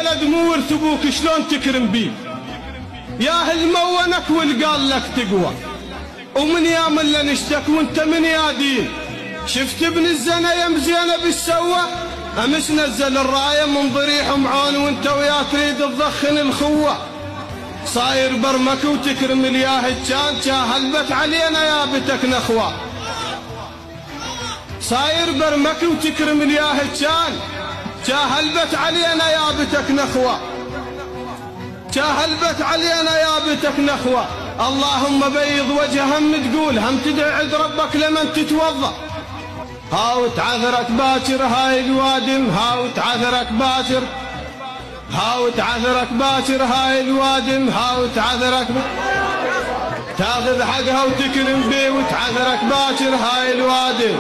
الولد مو ورث ابوك شلون تكرم بيه؟ يا المونك والقال لك تقوى، ومن يا من لا نشتك وانت من يا دين. شفت ابن الزنا يم زينب ايش سوى؟ امس نزل الرايه من ضريح معون وانت وياه تريد تضخن الخوه. صاير برمك وتكرم الياهد كان هلبت علينا يا بتك نخوه. صاير برمك وتكرم الياهد كان هلبت علينا يا بتك نخوه. هلبت علينا يا بتك نخوه. اللهم بيض وجه هم تقول هم تدعي عند ربك لمن تتوضا. هاو تعذرك باكر هاي الوادم، هاو تعذرك باكر، هاو تعذرك باكر هاي الوادم، هاو تعذرك تاخذ حقها وتكرم بيه وتعذرك باكر هاي الوادم.